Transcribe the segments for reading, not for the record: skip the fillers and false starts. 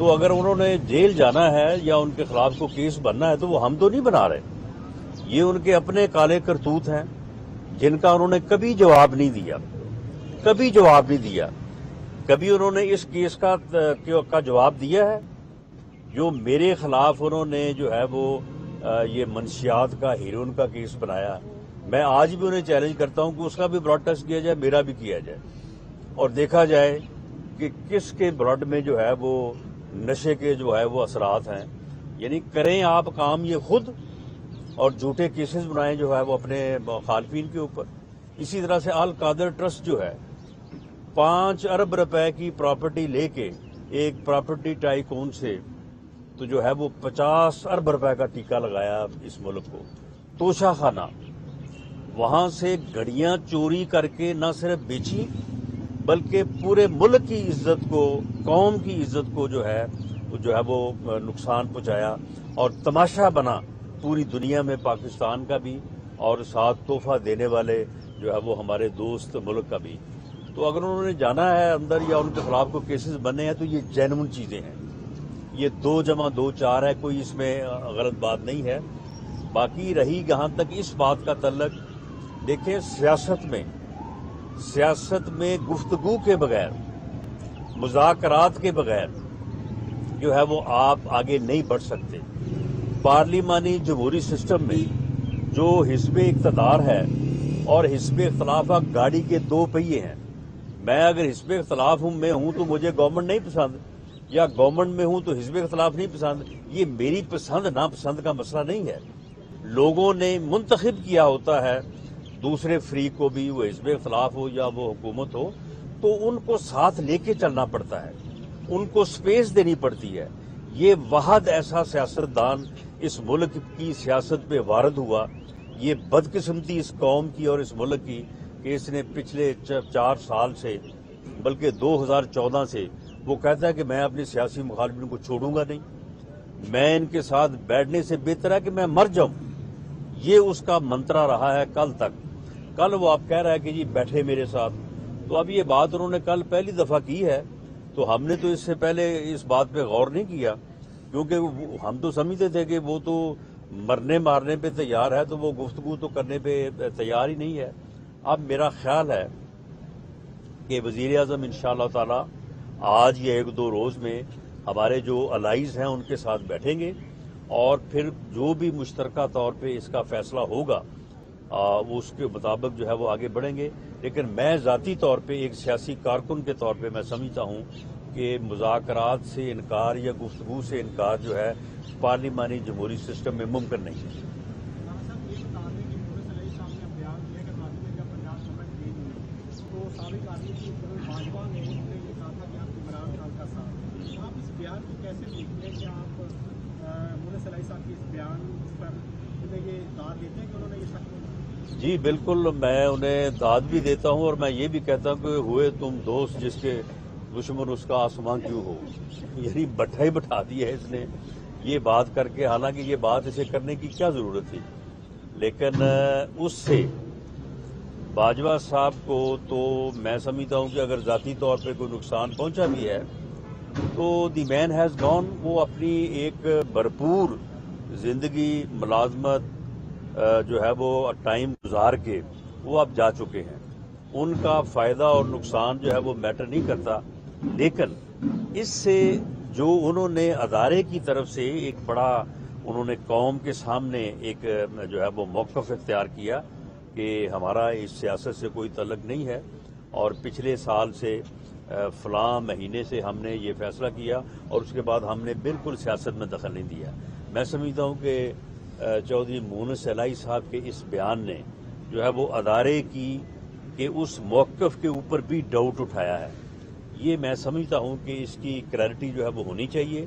تو اگر انہوں نے جیل جانا ہے یا ان کے خلاف کو کیس بننا ہے تو وہ ہم تو نہیں بنا رہے، یہ ان کے اپنے کالے کرتوت ہیں جن کا انہوں نے کبھی جواب نہیں دیا، کبھی جواب نہیں دیا۔ کبھی انہوں نے اس کیس کا جواب دیا ہے جو میرے خلاف انہوں نے جو ہے وہ یہ منشیات کا ہیروئن کا کیس بنایا۔ میں آج بھی انہیں چیلنج کرتا ہوں کہ اس کا بھی بلڈ ٹیسٹ کیا جائے، میرا بھی کیا جائے، اور دیکھا جائے کہ کس کے بلڈ میں جو ہے وہ نشے کے جو ہے وہ اثرات ہیں۔ یعنی کریں آپ کام یہ خود، اور جھوٹے کیسز بنائیں جو ہے وہ اپنے مخالفین کے اوپر۔ اسی طرح سے القادر ٹرسٹ جو ہے 5 ارب روپے کی پراپرٹی لے کے ایک پراپرٹی ٹائکون سے تو جو ہے وہ 50 ارب روپے کا ٹیکہ لگایا اس ملک کو۔ توشہ خانہ، وہاں سے گھڑیاں چوری کر کے نہ صرف بیچی بلکہ پورے ملک کی عزت کو، قوم کی عزت کو جو ہے وہ نقصان پہنچایا، اور تماشا بنا پوری دنیا میں پاکستان کا بھی، اور ساتھ تحفہ دینے والے جو ہے وہ ہمارے دوست ملک کا بھی۔ تو اگر انہوں نے جانا ہے اندر یا ان کے خلاف کو کیسز بننے ہیں تو یہ جینون چیزیں ہیں، یہ 2 + 2 4 ہے، کوئی اس میں غلط بات نہیں ہے۔ باقی رہی جہاں تک اس بات کا تعلق، دیکھیں سیاست میں گفتگو کے بغیر، مذاکرات کے بغیر جو ہے وہ آپ آگے نہیں بڑھ سکتے۔ پارلیمانی جمہوری سسٹم میں جو حزب اقتدار ہے اور حزب اختلاف گاڑی کے 2 پہیے ہیں۔ میں اگر حزب اختلاف میں ہوں تو مجھے گورنمنٹ نہیں پسند، یا گورنمنٹ میں ہوں تو حزب اختلاف نہیں پسند۔ یہ میری پسند ناپسند کا مسئلہ نہیں ہے، لوگوں نے منتخب کیا ہوتا ہے دوسرے فریق کو بھی، وہ حزب اختلاف ہو یا وہ حکومت ہو، تو ان کو ساتھ لے کے چلنا پڑتا ہے، ان کو سپیس دینی پڑتی ہے۔ یہ واحد ایسا سیاستدان اس ملک کی سیاست پہ وارد ہوا، یہ بدقسمتی اس قوم کی اور اس ملک کی کہ اس نے پچھلے 4 سال سے، بلکہ 2014 سے وہ کہتا ہے کہ میں اپنی سیاسی مخالفین کو چھوڑوں گا نہیں، میں ان کے ساتھ بیٹھنے سے بہتر ہے کہ میں مر جاؤں۔ یہ اس کا منترا رہا ہے کل تک۔ کل وہ آپ کہہ رہا ہے کہ جی بیٹھے میرے ساتھ، تو اب یہ بات انہوں نے کل پہلی دفعہ کی ہے، تو ہم نے تو اس سے پہلے اس بات پہ غور نہیں کیا، کیونکہ ہم تو سمجھتے تھے کہ وہ تو مرنے مارنے پہ تیار ہے، تو وہ گفتگو تو کرنے پہ تیار ہی نہیں ہے۔ اب میرا خیال ہے کہ وزیر اعظم انشاءاللہ تعالی آج یا 1-2 روز میں ہمارے جو الائیز ہیں ان کے ساتھ بیٹھیں گے، اور پھر جو بھی مشترکہ طور پہ اس کا فیصلہ ہوگا وہ اس کے مطابق جو ہے وہ آگے بڑھیں گے۔ لیکن میں ذاتی طور پہ ایک سیاسی کارکن کے طور پہ میں سمجھتا ہوں کہ مذاکرات سے انکار یا گفتگو سے انکار جو ہے پارلیمانی جمہوری سسٹم میں ممکن نہیں ہے۔ جی بالکل، میں انہیں داد بھی دیتا ہوں، اور میں یہ بھی کہتا ہوں کہ ہوئے تم دوست جس کے دشمن اس کا آسمان کیوں ہو۔ یعنی بٹھا ہی بٹھا دی ہے اس نے یہ بات کر کے، حالانکہ یہ بات اسے کرنے کی کیا ضرورت تھی۔ لیکن اس سے باجوہ صاحب کو تو میں سمجھتا ہوں کہ اگر ذاتی طور پہ کوئی نقصان پہنچا بھی ہے تو دی مین ہیز گون، وہ اپنی ایک بھرپور زندگی، ملازمت جو ہے وہ ٹائم گزار کے وہ اب جا چکے ہیں، ان کا فائدہ اور نقصان جو ہے وہ میٹر نہیں کرتا۔ لیکن اس سے جو انہوں نے ادارے کی طرف سے ایک بڑا انہوں نے قوم کے سامنے ایک جو ہے وہ موقف اختیار کیا کہ ہمارا اس سیاست سے کوئی تعلق نہیں ہے، اور پچھلے سال سے فلاں مہینے سے ہم نے یہ فیصلہ کیا، اور اس کے بعد ہم نے بالکل سیاست میں دخل نہیں دیا۔ میں سمجھتا ہوں کہ چودھری مونس الہی صاحب کے اس بیان نے جو ہے وہ ادارے کی کہ اس موقف کے اوپر بھی ڈاؤٹ اٹھایا ہے۔ یہ میں سمجھتا ہوں کہ اس کی کلیئرٹی جو ہے وہ ہونی چاہیے،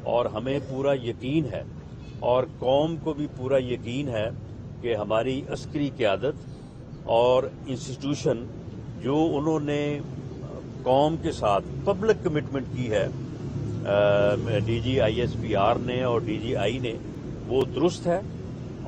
اور ہمیں پورا یقین ہے اور قوم کو بھی پورا یقین ہے کہ ہماری عسکری قیادت اور انسٹیٹیوشن جو انہوں نے قوم کے ساتھ پبلک کمٹمنٹ کی ہے، D G I S P R نے اور ڈی جی آئی نے، وہ درست ہے،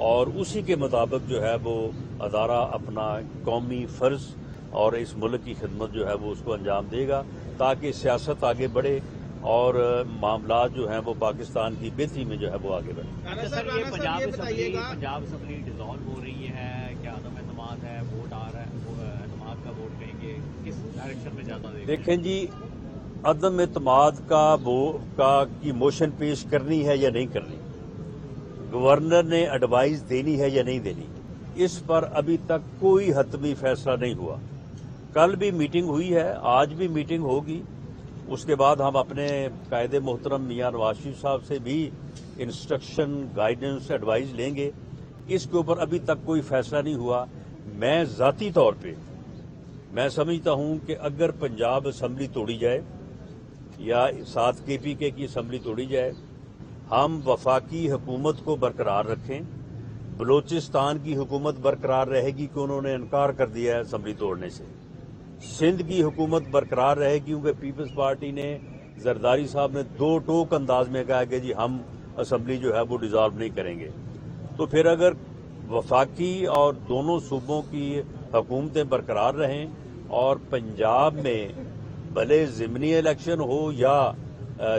اور اسی کے مطابق جو ہے وہ ادارہ اپنا قومی فرض اور اس ملک کی خدمت جو ہے وہ اس کو انجام دے گا، تاکہ سیاست آگے بڑھے، اور معاملات جو ہیں وہ پاکستان کی بہتری میں جو ہے وہ آگے بڑھیں. سر یہ پنجاب اسمبلی ڈیزالو ہو رہی ہے، کیا عدم اعتماد ہے، ووٹ آ رہا ہے، اعتماد کا ووٹ کہیں گے، کس ڈائریکشن میں زیادہ دیکھیں جی، عدم اعتماد کی موشن پیش کرنی ہے یا نہیں کرنی، گورنر نے ایڈوائز دینی ہے یا نہیں دینی، اس پر ابھی تک کوئی حتمی فیصلہ نہیں ہوا. کل بھی میٹنگ ہوئی ہے، آج بھی میٹنگ ہوگی. اس کے بعد ہم اپنے قائد محترم میاں نواز شریف صاحب سے بھی انسٹرکشن، گائیڈنس، ایڈوائز لیں گے. اس کے اوپر ابھی تک کوئی فیصلہ نہیں ہوا. میں ذاتی طور پہ میں سمجھتا ہوں کہ اگر پنجاب اسمبلی توڑی جائے یا 7 KPK کی اسمبلی توڑی جائے، ہم وفاقی حکومت کو برقرار رکھیں. بلوچستان کی حکومت برقرار رہے گی کہ انہوں نے انکار کر دیا ہے اسمبلی توڑنے سے. سندھ کی حکومت برقرار رہے گی کیونکہ پیپلز پارٹی نے، زرداری صاحب نے 2 ٹوک انداز میں کہا کہ جی ہم اسمبلی جو ہے وہ ڈیزالو نہیں کریں گے. تو پھر اگر وفاقی اور دونوں صوبوں کی حکومتیں برقرار رہیں اور پنجاب میں بھلے ضمنی الیکشن ہو یا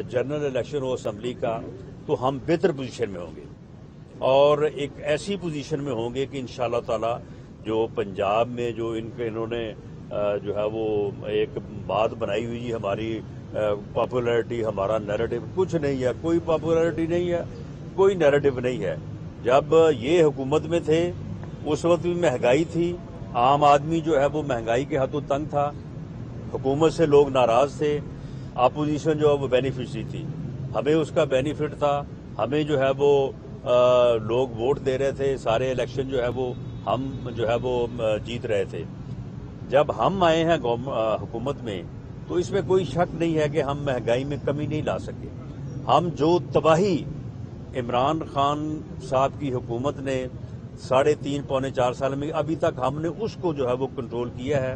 جنرل الیکشن ہو اسمبلی کا، تو ہم بہتر پوزیشن میں ہوں گے اور ایک ایسی پوزیشن میں ہوں گے کہ انشاءاللہ تعالی جو پنجاب میں جو انہوں نے جو ہے وہ ایک بات بنائی ہوئی جی ہماری پاپولرٹی، ہمارا نیریٹو، کچھ نہیں ہے، کوئی پاپولرٹی نہیں ہے، کوئی نیریٹو نہیں ہے. جب یہ حکومت میں تھے اس وقت بھی مہنگائی تھی، عام آدمی جو ہے وہ مہنگائی کے ہاتھوں تنگ تھا، حکومت سے لوگ ناراض تھے، اپوزیشن جو ہے وہ بینیفیشری تھی، ہمیں اس کا بینیفٹ تھا، ہمیں جو ہے وہ لوگ ووٹ دے رہے تھے، سارے الیکشن جو ہے وہ ہم جو ہے وہ جیت رہے تھے. جب ہم آئے ہیں حکومت میں تو اس میں کوئی شک نہیں ہے کہ ہم مہنگائی میں کمی نہیں لا سکے. ہم جو تباہی عمران خان صاحب کی حکومت نے 3.5 پونے 4 سال میں، ابھی تک ہم نے اس کو جو ہے وہ کنٹرول کیا ہے.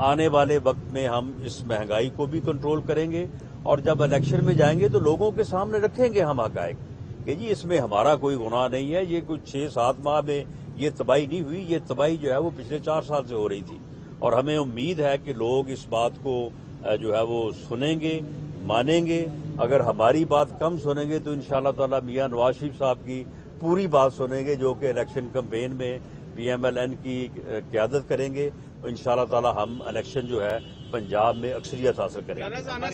آنے والے وقت میں ہم اس مہنگائی کو بھی کنٹرول کریں گے اور جب الیکشن میں جائیں گے تو لوگوں کے سامنے رکھیں گے ہم حقائق کہ جی اس میں ہمارا کوئی گناہ نہیں ہے. یہ کچھ 6-7 ماہ میں یہ تباہی نہیں ہوئی، یہ تباہی جو ہے وہ پچھلے 4 سال سے ہو رہی تھی. اور ہمیں امید ہے کہ لوگ اس بات کو جو ہے وہ سنیں گے، مانیں گے. اگر ہماری بات کم سنیں گے تو انشاءاللہ تعالی میاں نواز شریف صاحب کی پوری بات سنیں گے جو کہ الیکشن کمپین میں PMLN کی قیادت کریں گے. انشاءاللہ تعالی ہم الیکشن جو ہے پنجاب میں اکثریت حاصل کریں گے. رانا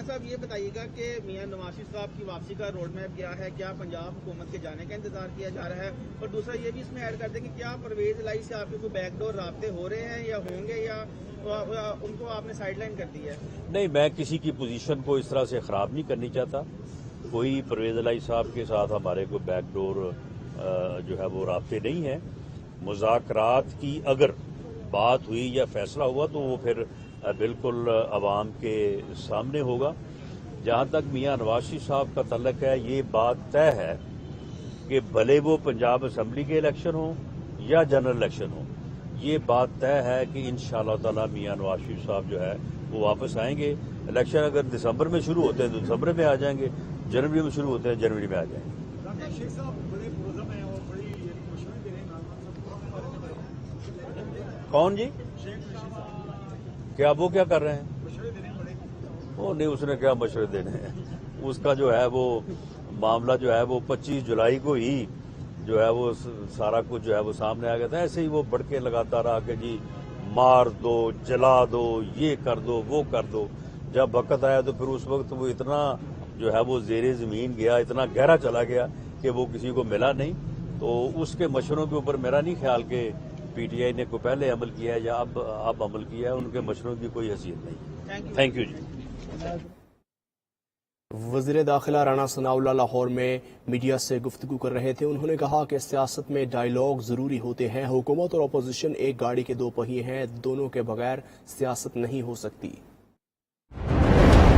صاحب یہ بتائیے گا کہ میاں نواز شریف صاحب کی واپسی کا روڈ میپ کیا ہے؟ کیا پنجاب حکومت کے جانے کا انتظار کیا جا رہا ہے؟ اور دوسرا یہ بھی اس میں ایڈ کر دیں کہ کیا پرویز الہی سے آپ کے کوئی بیک ڈور رابطے ہو رہے ہیں یا ہوں گے، یا ان کو آپ نے سائڈ لائن کر دی ہے؟ نہیں، میں کسی کی پوزیشن کو اس طرح سے خراب نہیں کرنی چاہتا. کوئی پرویز الہی صاحب کے ساتھ ہمارے کوئی بیک ڈور جو ہے وہ رابطے نہیں ہیں. مذاکرات کی اگر بات ہوئی یا فیصلہ ہوا تو وہ پھر بالکل عوام کے سامنے ہوگا. جہاں تک میاں نواز شریف صاحب کا تعلق ہے، یہ بات طے ہے کہ بھلے وہ پنجاب اسمبلی کے الیکشن ہوں یا جنرل الیکشن ہوں، یہ بات طے ہے کہ انشاءاللہ تعالی میاں نواز شریف صاحب جو ہے وہ واپس آئیں گے. الیکشن اگر دسمبر میں شروع ہوتے ہیں تو دسمبر میں آ جائیں گے، جنوری میں شروع ہوتے ہیں جنوری میں آ جائیں گے. کون جی؟ کیا وہ کیا کر رہے ہیں؟ وہ نہیں، اس نے کیا مشورے دینے ہیں. اس کا جو ہے وہ معاملہ جو ہے وہ 25 جولائی کو ہی جو ہے وہ سارا کچھ جو ہے وہ سامنے آ گیا تھا. ایسے ہی وہ بڑکے لگاتا رہا کہ جی مار دو، جلا دو، یہ کر دو، وہ کر دو. جب وقت آیا تو پھر اس وقت وہ اتنا جو ہے وہ زیر زمین گیا، اتنا گہرا چلا گیا کہ وہ کسی کو ملا نہیں. تو اس کے مشوروں کے اوپر میرا نہیں خیال کہ PTI نے کوئی پہلے عمل کیا ہے یا اب عمل کیا ہے. ان کے مشوروں کی کوئی حیثیت نہیں. تھینک یو جی. وزیر داخلہ رانا ثناء اللہ لاہور میں میڈیا سے گفتگو کر رہے تھے. انہوں نے کہا کہ سیاست میں ڈائیلاگ ضروری ہوتے ہیں. حکومت اور اپوزیشن ایک گاڑی کے 2 پہیے ہیں، دونوں کے بغیر سیاست نہیں ہو سکتی.